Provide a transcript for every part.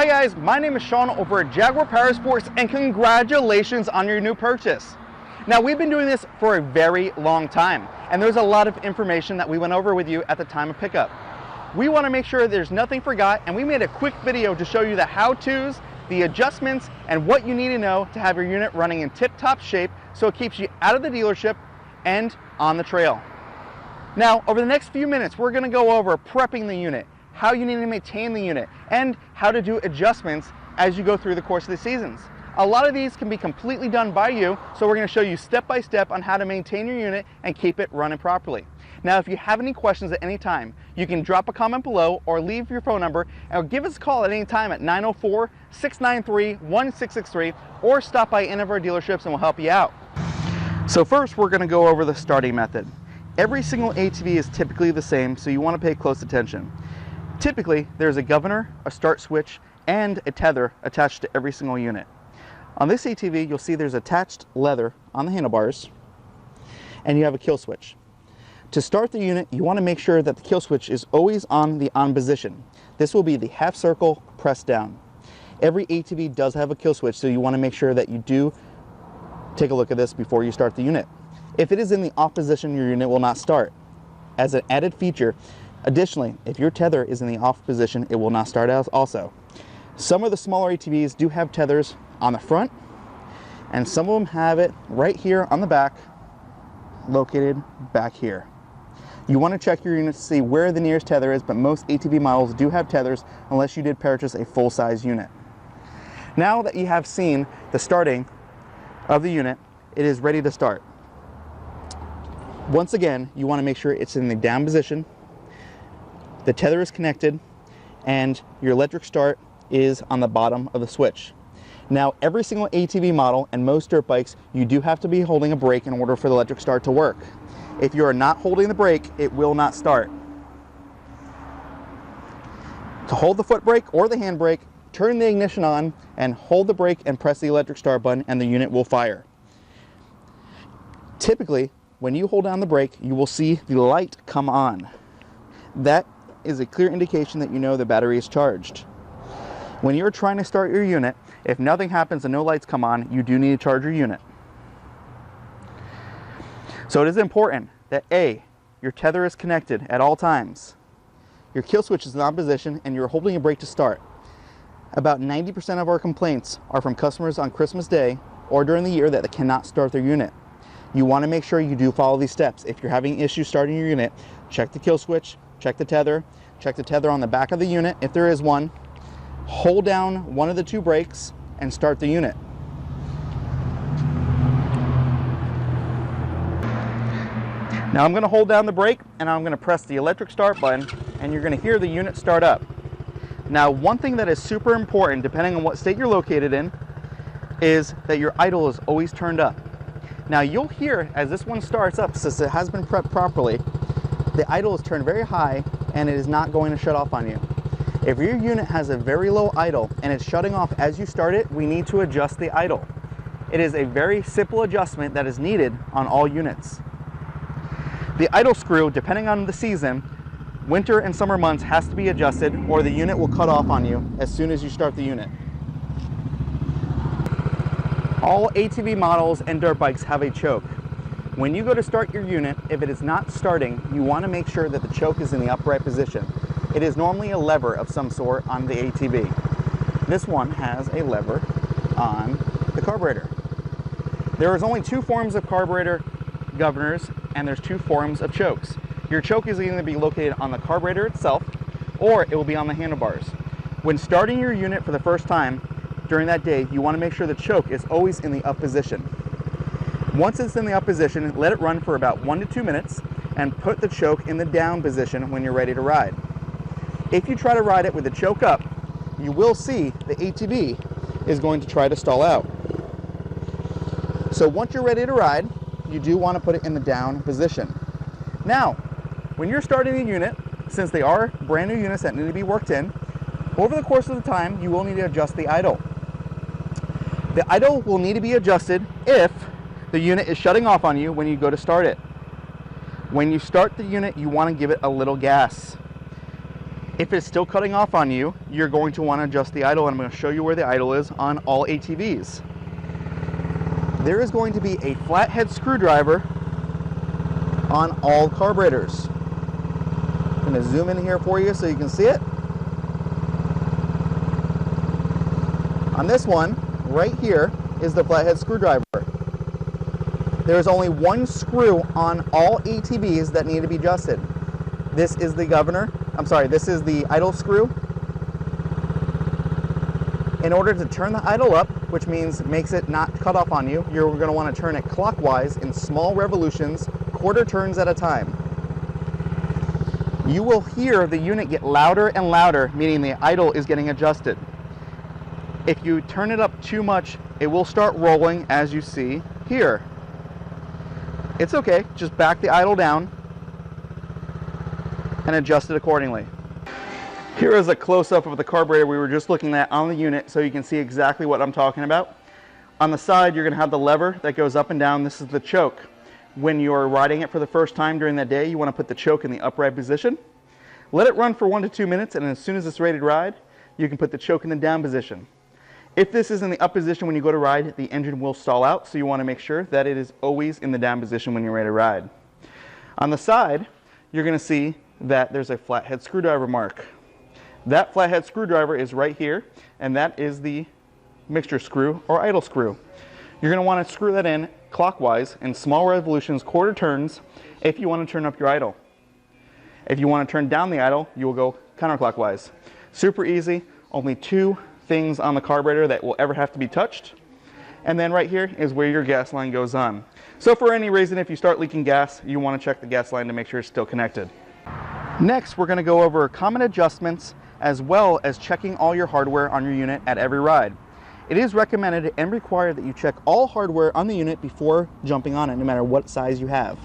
Hi guys, my name is Sean over at Jaguar Power Sports, and congratulations on your new purchase. Now, we've been doing this for a very long time, and there's a lot of information that we went over with you at the time of pickup. We want to make sure there's nothing forgot, and we made a quick video to show you the how-tos, the adjustments, and what you need to know to have your unit running in tip-top shape so it keeps you out of the dealership and on the trail. Now, over the next few minutes, we're going to go over prepping the unit, how you need to maintain the unit, and how to do adjustments as you go through the course of the seasons. A lot of these can be completely done by you, so we're going to show you step by step on how to maintain your unit and keep it running properly. Now, if you have any questions at any time, you can drop a comment below or leave your phone number and give us a call at any time at 904-693-1663 or stop by any of our dealerships and we'll help you out. So first, we're going to go over the starting method. Every single ATV is typically the same, so you want to pay close attention. Typically, there's a governor, a start switch, and a tether attached to every single unit. On this ATV, you'll see there's attached leather on the handlebars, and you have a kill switch. To start the unit, you want to make sure that the kill switch is always on the on position. This will be the half circle pressed down. Every ATV does have a kill switch, so you want to make sure that you do take a look at this before you start the unit. If it is in the off position, your unit will not start. As an added feature, additionally, if your tether is in the off position, it will not start out also. Some of the smaller ATVs do have tethers on the front, and some of them have it right here on the back, located back here. You want to check your unit to see where the nearest tether is, but most ATV models do have tethers unless you did purchase a full-size unit. Now that you have seen the starting of the unit, it is ready to start. Once again, you want to make sure it's in the down position, the tether is connected, and your electric start is on the bottom of the switch. Now, every single ATV model and most dirt bikes, you do have to be holding a brake in order for the electric start to work. If you are not holding the brake, it will not start. To hold the foot brake or the hand brake, turn the ignition on and hold the brake and press the electric start button, and the unit will fire. Typically, when you hold down the brake, you will see the light come on. That is a clear indication that you know the battery is charged. When you're trying to start your unit, if nothing happens and no lights come on, you do need to charge your unit. So it is important that A, your tether is connected at all times, your kill switch is in position, and you're holding a brake to start. About 90% of our complaints are from customers on Christmas Day or during the year that they cannot start their unit. You want to make sure you do follow these steps. If you're having issues starting your unit, check the kill switch, check the tether on the back of the unit if there is one, hold down one of the two brakes, and start the unit. Now I'm going to hold down the brake and I'm going to press the electric start button, and you're going to hear the unit start up. Now, one thing that is super important, depending on what state you're located in, is that your idle is always turned up. Now you'll hear as this one starts up, since it has been prepped properly, the idle is turned very high and it is not going to shut off on you. If your unit has a very low idle and it's shutting off as you start it, we need to adjust the idle. It is a very simple adjustment that is needed on all units. The idle screw, depending on the season, winter and summer months, has to be adjusted or the unit will cut off on you as soon as you start the unit. All ATV models and dirt bikes have a choke. When you go to start your unit, if it is not starting, you want to make sure that the choke is in the upright position. It is normally a lever of some sort on the ATV. This one has a lever on the carburetor. There is only two forms of carburetor governors, and there's two forms of chokes. Your choke is going to be located on the carburetor itself, or it will be on the handlebars. When starting your unit for the first time during that day, you want to make sure the choke is always in the up position. Once it's in the up position, let it run for about 1 to 2 minutes and put the choke in the down position when you're ready to ride. If you try to ride it with the choke up, you will see the ATV is going to try to stall out. So once you're ready to ride, you do want to put it in the down position. Now, when you're starting a unit, since they are brand new units that need to be worked in, over the course of the time, you will need to adjust the idle. The idle will need to be adjusted if the unit is shutting off on you when you go to start it. When you start the unit, you want to give it a little gas. If it's still cutting off on you, you're going to want to adjust the idle, and I'm going to show you where the idle is on all ATVs. There is going to be a flathead screwdriver on all carburetors. I'm going to zoom in here for you so you can see it. On this one, right here, is the flathead screwdriver. There is only one screw on all ATVs that need to be adjusted. This is the governor. This is the idle screw. In order to turn the idle up, which means makes it not cut off on you, you're going to want to turn it clockwise in small revolutions, quarter turns at a time. You will hear the unit get louder and louder, meaning the idle is getting adjusted. If you turn it up too much, it will start rolling, as you see here. It's okay, just back the idle down and adjust it accordingly. Here is a close-up of the carburetor we were just looking at on the unit, so you can see exactly what I'm talking about. On the side, you're going to have the lever that goes up and down. This is the choke. When you're riding it for the first time during that day, you want to put the choke in the upright position. Let it run for 1 to 2 minutes, and as soon as it's ready to ride, you can put the choke in the down position. If this is in the up position when you go to ride, the engine will stall out, so you want to make sure that it is always in the down position when you're ready to ride. On the side, you're going to see that there's a flathead screwdriver mark. That flathead screwdriver is right here, and that is the mixture screw or idle screw. You're going to want to screw that in clockwise in small revolutions, quarter turns, if you want to turn up your idle. If you want to turn down the idle, you will go counterclockwise. Super easy, only 2 things on the carburetor that will ever have to be touched. And then right here is where your gas line goes on. So for any reason, if you start leaking gas, you want to check the gas line to make sure it's still connected. Next, we're going to go over common adjustments as well as checking all your hardware on your unit at every ride. It is recommended and required that you check all hardware on the unit before jumping on it, no matter what size you have.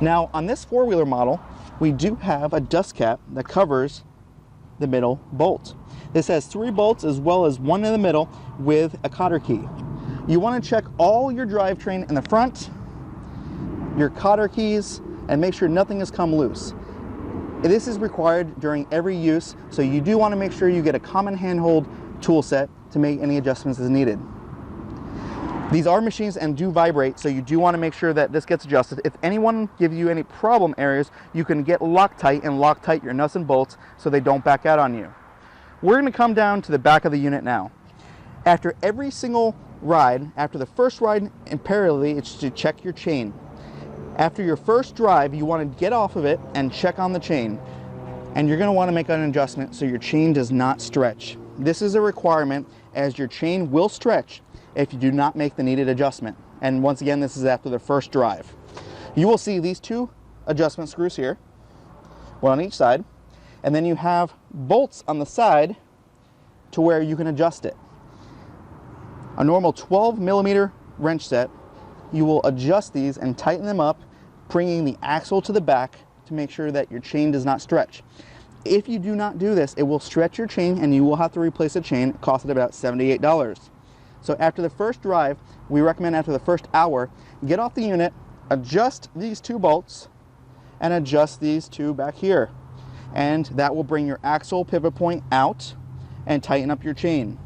Now, on this 4-wheeler model, we do have a dust cap that covers the middle bolt. This has 3 bolts as well as one in the middle with a cotter key. You want to check all your drivetrain in the front, your cotter keys, and make sure nothing has come loose. This is required during every use, so you do want to make sure you get a common handhold tool set to make any adjustments as needed. These are machines and do vibrate, so you do want to make sure that this gets adjusted. If anyone gives you any problem areas, you can get Loctite and Loctite your nuts and bolts so they don't back out on you. We're going to come down to the back of the unit now. After every single ride, after the first ride imperatively, it's to check your chain. After your first drive, you want to get off of it and check on the chain. And you're going to want to make an adjustment so your chain does not stretch. This is a requirement, as your chain will stretch if you do not make the needed adjustment. And once again, this is after the first drive. You will see these 2 adjustment screws here, one on each side, and then you have bolts on the side to where you can adjust it. A normal 12mm wrench set, you will adjust these and tighten them up, bringing the axle to the back to make sure that your chain does not stretch. If you do not do this, it will stretch your chain and you will have to replace the chain. It costs about $78. So after the first drive, we recommend after the first hour, get off the unit, adjust these 2 bolts, and adjust these 2 back here. And that will bring your axle pivot point out and tighten up your chain.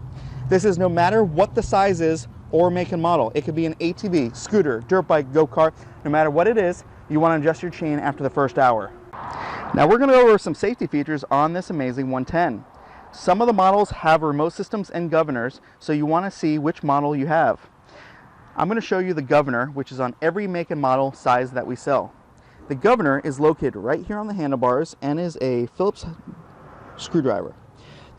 This is no matter what the size is or make and model. It could be an ATV, scooter, dirt bike, go-kart. No matter what it is, you want to adjust your chain after the first hour. Now we're going to go over some safety features on this amazing 110. Some of the models have remote systems and governors, so you want to see which model you have. I'm going to show you the governor, which is on every make and model size that we sell. The governor is located right here on the handlebars and is a Phillips screwdriver.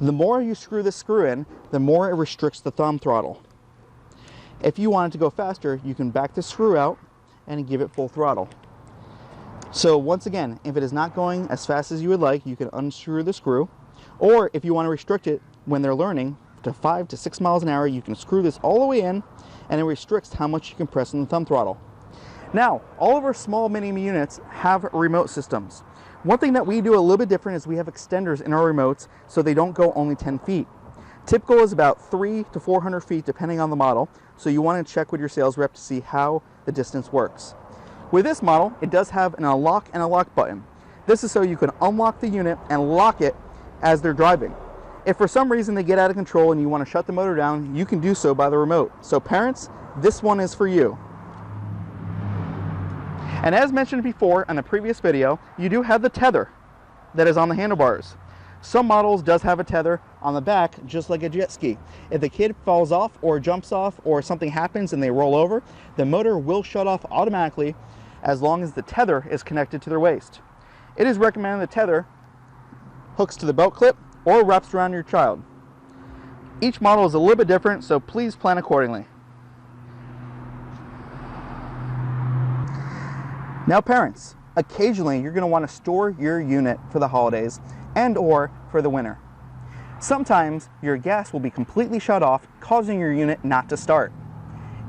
The more you screw this screw in, the more it restricts the thumb throttle. If you want it to go faster, you can back the screw out and give it full throttle. So once again, if it is not going as fast as you would like, you can unscrew the screw, or if you want to restrict it when they're learning to 5 to 6 miles an hour, you can screw this all the way in and it restricts how much you can press on the thumb throttle. Now, all of our small mini units have remote systems. One thing that we do a little bit different is we have extenders in our remotes so they don't go only 10 feet. Typical is about 300 to 400 feet depending on the model, so you want to check with your sales rep to see how the distance works. With this model, it does have an unlock and a lock button. This is so you can unlock the unit and lock it as they're driving. If for some reason they get out of control and you want to shut the motor down, you can do so by the remote. So parents, this one is for you. And as mentioned before in the previous video, you do have the tether that is on the handlebars. Some models does have a tether on the back, just like a jet ski. If the kid falls off or jumps off or something happens and they roll over, the motor will shut off automatically as long as the tether is connected to their waist. It is recommended the tether hooks to the belt clip or wraps around your child. Each model is a little bit different, so please plan accordingly. Now parents, occasionally you're going to want to store your unit for the holidays and or for the winter. Sometimes your gas will be completely shut off, causing your unit not to start.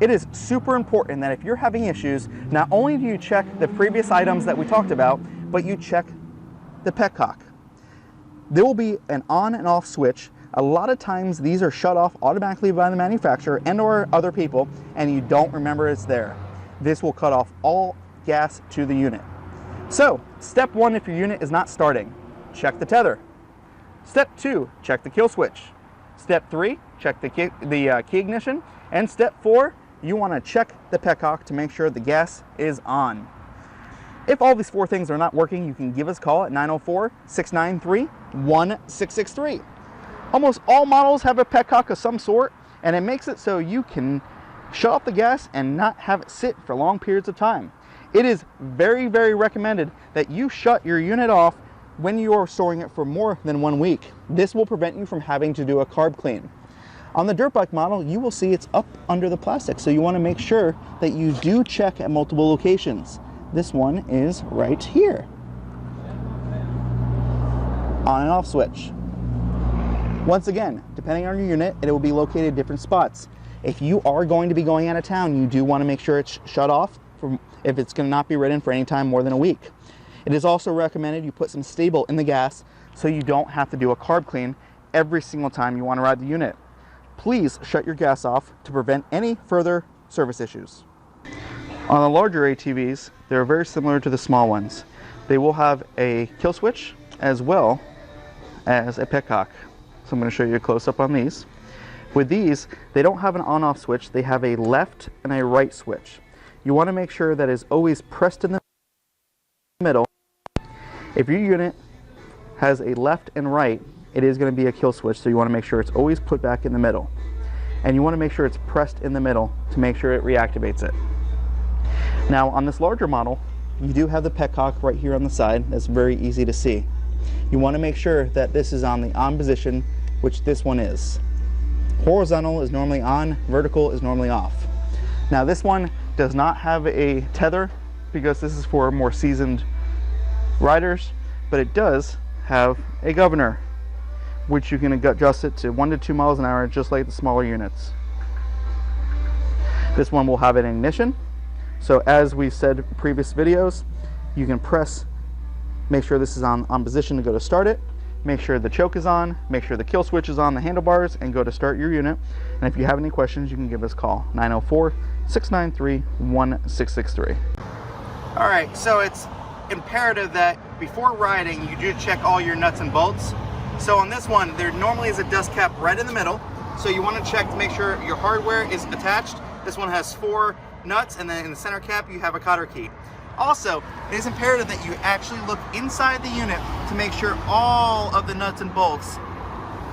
It is super important that if you're having issues, not only do you check the previous items that we talked about, but you check the petcock. There will be an on and off switch. A lot of times these are shut off automatically by the manufacturer and or other people, and you don't remember it's there. This will cut off all gas to the unit. So step 1, if your unit is not starting, check the tether. Step 2, check the kill switch. Step 3, check the key ignition. And step 4, you want to check the petcock to make sure the gas is on. If all these 4 things are not working, you can give us a call at 904-693-1663. Almost all models have a petcock of some sort, and it makes it so you can shut off the gas and not have it sit for long periods of time. It is very, very recommended that you shut your unit off when you are storing it for more than 1 week. This will prevent you from having to do a carb clean. On the dirt bike model, you will see it's up under the plastic, so you want to make sure that you do check at multiple locations. This one is right here. On and off switch. Once again, depending on your unit, it will be located at different spots. If you are going to be going out of town, you do want to make sure it's shut off if it's going to not be ridden for any time more than a week. It is also recommended you put some stable in the gas so you don't have to do a carb clean every single time you want to ride the unit. Please shut your gas off to prevent any further service issues. On the larger ATVs, they're very similar to the small ones. They will have a kill switch as well as a petcock. So I'm going to show you a close-up on these. With these, they don't have an on-off switch, they have a left and a right switch. You want to make sure that is always pressed in the middle. If your unit has a left and right, it is going to be a kill switch, so you want to make sure it's always put back in the middle. And you want to make sure it's pressed in the middle to make sure it reactivates it. Now on this larger model, you do have the petcock right here on the side. That's very easy to see. You want to make sure that this is on the on position, which this one is. Horizontal is normally on, vertical is normally off. Now this one does not have a tether because this is for more seasoned riders, but it does have a governor, which you can adjust it to 1 to 2 miles an hour, just like the smaller units. This one will have an ignition. So as we said in previous videos, you can press, make sure this is on position to go to start it, make sure the choke is on, make sure the kill switch is on the handlebars, and go to start your unit. And if you have any questions, you can give us a call, 904-693-1663. All right, so it's imperative that before riding, you do check all your nuts and bolts. So on this one, there normally is a dust cap right in the middle. So you want to check to make sure your hardware is attached. This one has 4 nuts, and then in the center cap, you have a cotter key. Also, it is imperative that you actually look inside the unit to make sure all of the nuts and bolts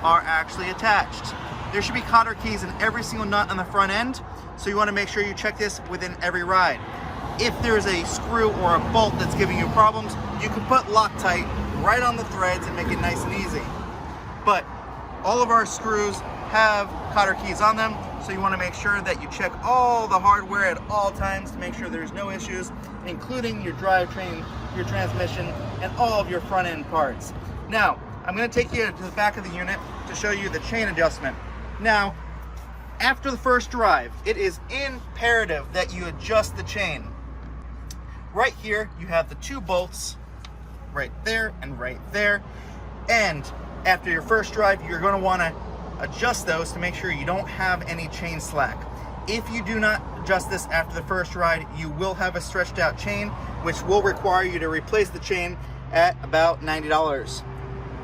are actually attached. There should be cotter keys in every single nut on the front end, so you want to make sure you check this within every ride. If there's a screw or a bolt that's giving you problems, you can put Loctite right on the threads and make it nice and easy. But all of our screws have cotter keys on them, so you want to make sure that you check all the hardware at all times to make sure there's no issues, including your drivetrain, your transmission, and all of your front end parts. Now, I'm going to take you to the back of the unit to show you the chain adjustment. Now, after the first drive, it is imperative that you adjust the chain. Right here, you have the 2 bolts, right there and right there. And after your first drive, you're going to want to adjust those to make sure you don't have any chain slack. If you do not adjust this after the first ride, you will have a stretched out chain, which will require you to replace the chain at about $90.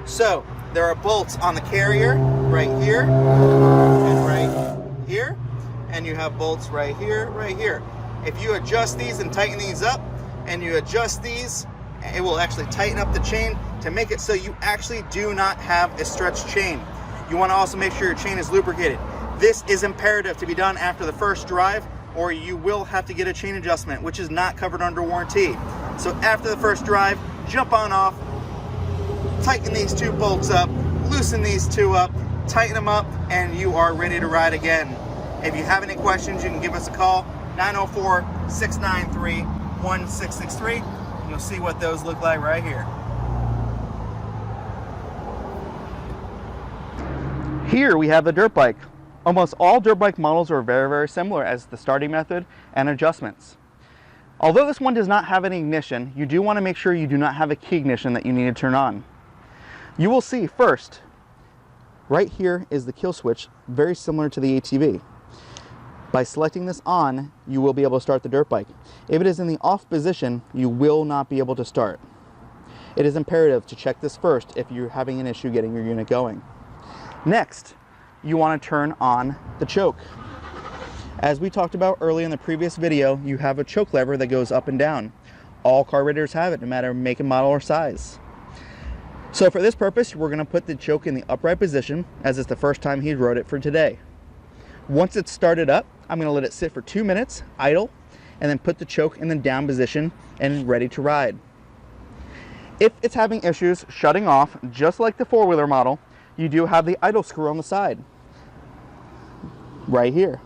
So there are bolts on the carrier right here and right here, and you have bolts right here, right here. If you adjust these and tighten these up, and you adjust these, it will actually tighten up the chain to make it so you actually do not have a stretched chain. You want to also make sure your chain is lubricated. This is imperative to be done after the first drive, or you will have to get a chain adjustment, which is not covered under warranty. So after the first drive, jump on off, tighten these two bolts up, loosen these two up, tighten them up, and you are ready to ride again. If you have any questions, you can give us a call, 904-693-1663. You'll see what those look like right here. Here we have the dirt bike. Almost all dirt bike models are very, very similar as the starting method and adjustments. Although this one does not have an ignition, you do want to make sure you do not have a key ignition that you need to turn on. You will see first, right here is the kill switch, very similar to the ATV. By selecting this on, you will be able to start the dirt bike. If it is in the off position, you will not be able to start. It is imperative to check this first if you're having an issue getting your unit going. Next, you want to turn on the choke. As we talked about earlier in the previous video, you have a choke lever that goes up and down. All carburetors have it, no matter make and model or size. So for this purpose, we're going to put the choke in the upright position, as it's the first time he rode it for today. Once it's started up, I'm going to let it sit for 2 minutes, idle, and then put the choke in the down position and ready to ride. If it's having issues shutting off, just like the four-wheeler model, you do have the idle screw on the side, right here.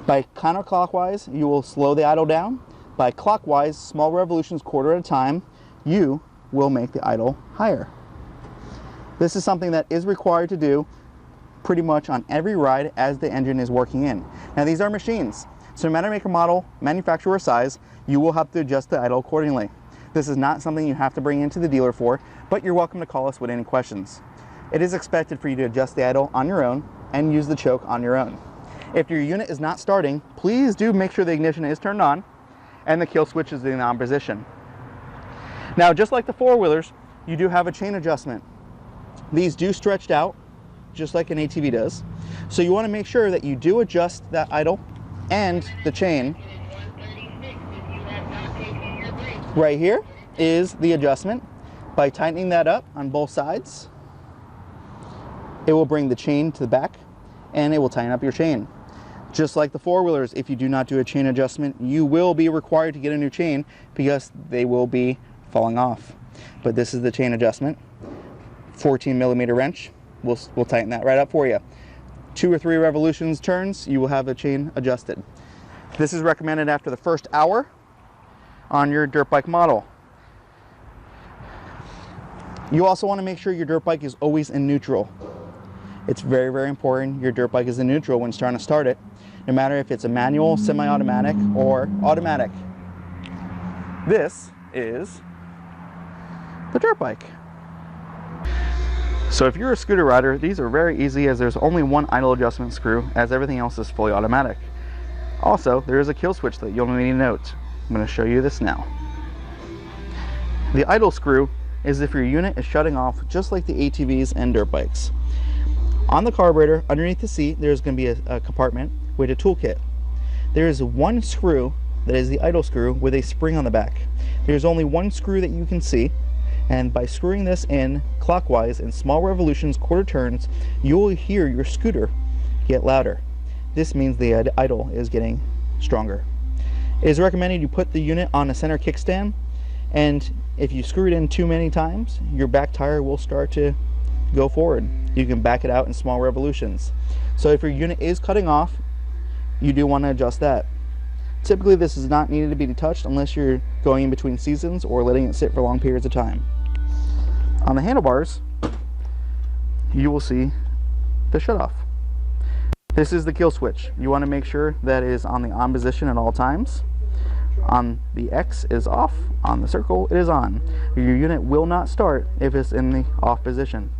By counterclockwise, you will slow the idle down. By clockwise, small revolutions quarter at a time, you will make the idle higher. This is something that is required to do pretty much on every ride as the engine is working in. Now these are machines, so no matter make or model, manufacturer or size, you will have to adjust the idle accordingly. This is not something you have to bring into the dealer for, but you're welcome to call us with any questions. It is expected for you to adjust the idle on your own and use the choke on your own. If your unit is not starting, please do make sure the ignition is turned on and the kill switch is in the on position. Now, just like the four-wheelers, you do have a chain adjustment. These do stretch out, just like an ATV does. So you want to make sure that you do adjust that idle and the chain. Right here is the adjustment. By tightening that up on both sides, it will bring the chain to the back and it will tighten up your chain. Just like the four-wheelers, if you do not do a chain adjustment, you will be required to get a new chain because they will be falling off. But this is the chain adjustment. 14mm wrench will tighten that right up for you. 2 or 3 revolutions turns, you will have the chain adjusted. This is recommended after the first hour on your dirt bike model. You also want to make sure your dirt bike is always in neutral. It's very, very important your dirt bike is in neutral when it's trying to start it, no matter if it's a manual, semi-automatic, or automatic. This is the dirt bike. So if you're a scooter rider, these are very easy as there's only one idle adjustment screw, as everything else is fully automatic. Also, there is a kill switch that you'll need to note. I'm going to show you this now. The idle screw is if your unit is shutting off, just like the ATVs and dirt bikes. On the carburetor, underneath the seat, there's going to be a compartment with a toolkit. There is one screw that is the idle screw with a spring on the back. There's only one screw that you can see, and by screwing this in clockwise in small revolutions, quarter turns, you will hear your scooter get louder. This means the idle is getting stronger. It is recommended you put the unit on a center kickstand, and if you screw it in too many times, your back tire will start to go forward. You can back it out in small revolutions. So if your unit is cutting off, you do want to adjust that. Typically this is not needed to be touched unless you're going in between seasons or letting it sit for long periods of time. On the handlebars, you will see the shutoff. This is the kill switch. You want to make sure that it is on the on position at all times. On the X is off, on the circle it is on. Your unit will not start if it's in the off position.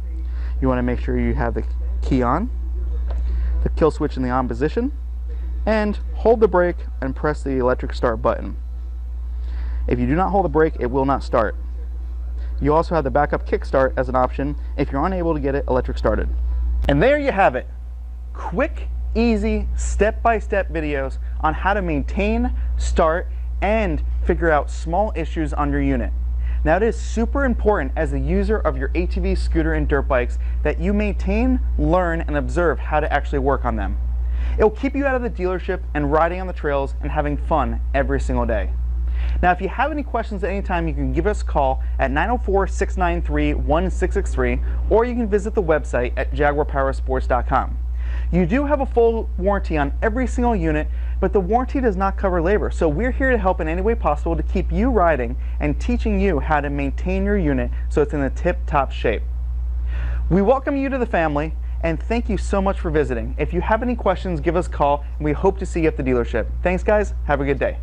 You want to make sure you have the key on, the kill switch in the on position, and hold the brake and press the electric start button. If you do not hold the brake, it will not start. You also have the backup kickstart as an option if you're unable to get it electric started. And there you have it. Quick, easy, step-by-step videos on how to maintain, start, and figure out small issues on your unit. Now, it is super important as a user of your ATV, scooter, and dirt bikes that you maintain, learn, and observe how to actually work on them. It will keep you out of the dealership and riding on the trails and having fun every single day. Now, if you have any questions at any time, you can give us a call at 904-693-1663, or you can visit the website at jaguarpowersports.com. You do have a full warranty on every single unit, but the warranty does not cover labor, so we're here to help in any way possible to keep you riding and teaching you how to maintain your unit so it's in a tip-top shape. We welcome you to the family, and thank you so much for visiting. If you have any questions, give us a call, and we hope to see you at the dealership. Thanks, guys. Have a good day.